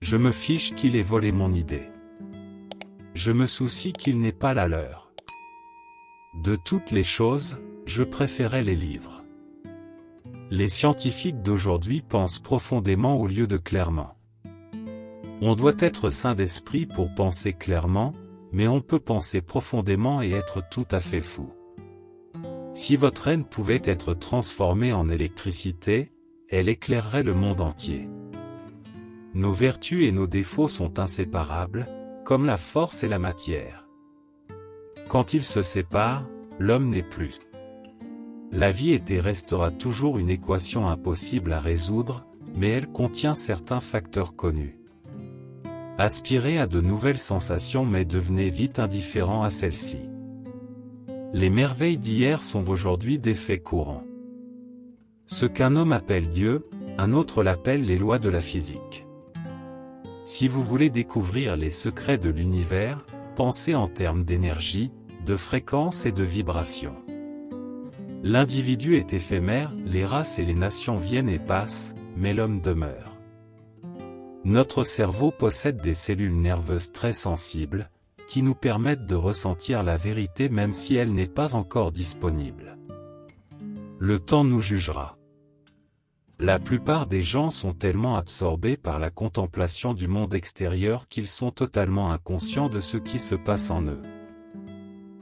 Je me fiche qu'il ait volé mon idée. Je me soucie qu'il n'ait pas la leur. De toutes les choses, je préférais les livres. Les scientifiques d'aujourd'hui pensent profondément au lieu de clairement. On doit être saint d'esprit pour penser clairement, mais on peut penser profondément et être tout à fait fou. Si votre haine pouvait être transformée en électricité, elle éclairerait le monde entier. Nos vertus et nos défauts sont inséparables, comme la force et la matière. Quand ils se séparent, l'homme n'est plus. La vie est et restera toujours une équation impossible à résoudre, mais elle contient certains facteurs connus. Aspirez à de nouvelles sensations mais devenez vite indifférent à celles-ci. Les merveilles d'hier sont aujourd'hui des faits courants. Ce qu'un homme appelle Dieu, un autre l'appelle les lois de la physique. Si vous voulez découvrir les secrets de l'univers, pensez en termes d'énergie, de fréquence et de vibration. L'individu est éphémère, les races et les nations viennent et passent, mais l'homme demeure. Notre cerveau possède des cellules nerveuses très sensibles, qui nous permettent de ressentir la vérité même si elle n'est pas encore disponible. Le temps nous jugera. La plupart des gens sont tellement absorbés par la contemplation du monde extérieur qu'ils sont totalement inconscients de ce qui se passe en eux.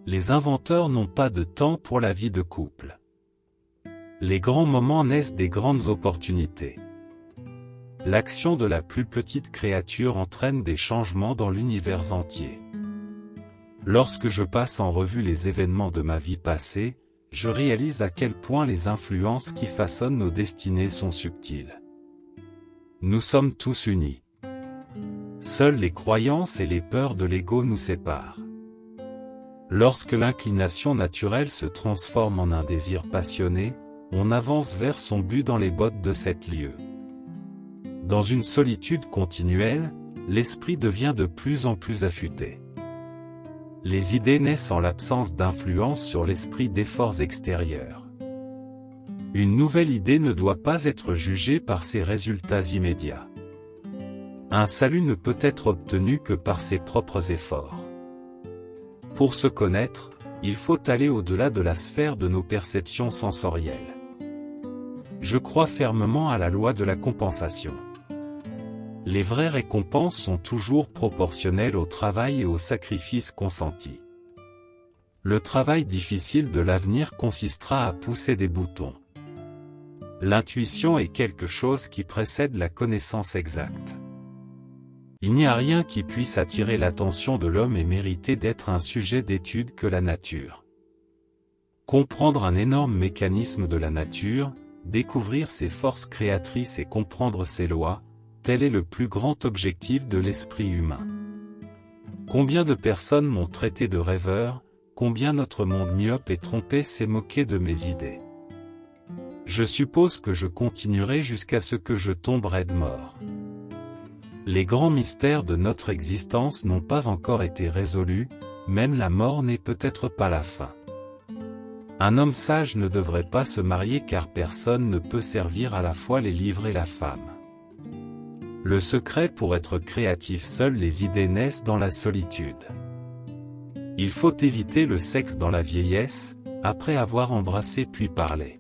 Les inventeurs n'ont pas de temps pour la vie de couple. Les grands moments naissent des grandes opportunités. L'action de la plus petite créature entraîne des changements dans l'univers entier. Lorsque je passe en revue les événements de ma vie passée, je réalise à quel point les influences qui façonnent nos destinées sont subtiles. Nous sommes tous unis. Seules les croyances et les peurs de l'ego nous séparent. Lorsque l'inclination naturelle se transforme en un désir passionné, on avance vers son but dans les bottes de 7 lieues. Dans une solitude continuelle, l'esprit devient de plus en plus affûté. Les idées naissent en l'absence d'influence sur l'esprit d'efforts extérieurs. Une nouvelle idée ne doit pas être jugée par ses résultats immédiats. Un salut ne peut être obtenu que par ses propres efforts. Pour se connaître, il faut aller au-delà de la sphère de nos perceptions sensorielles. Je crois fermement à la loi de la compensation. Les vraies récompenses sont toujours proportionnelles au travail et au sacrifice consentis. Le travail difficile de l'avenir consistera à pousser des boutons. L'intuition est quelque chose qui précède la connaissance exacte. Il n'y a rien qui puisse attirer l'attention de l'homme et mériter d'être un sujet d'étude que la nature. Comprendre un énorme mécanisme de la nature, découvrir ses forces créatrices et comprendre ses lois, tel est le plus grand objectif de l'esprit humain. Combien de personnes m'ont traité de rêveur, combien notre monde myope et trompé s'est moqué de mes idées. Je suppose que je continuerai jusqu'à ce que je tombe raide mort. Les grands mystères de notre existence n'ont pas encore été résolus, même la mort n'est peut-être pas la fin. Un homme sage ne devrait pas se marier car personne ne peut servir à la fois les livres et la femme. Le secret pour être créatif, seules les idées naissent dans la solitude. Il faut éviter le sexe dans la vieillesse, après avoir embrassé puis parlé.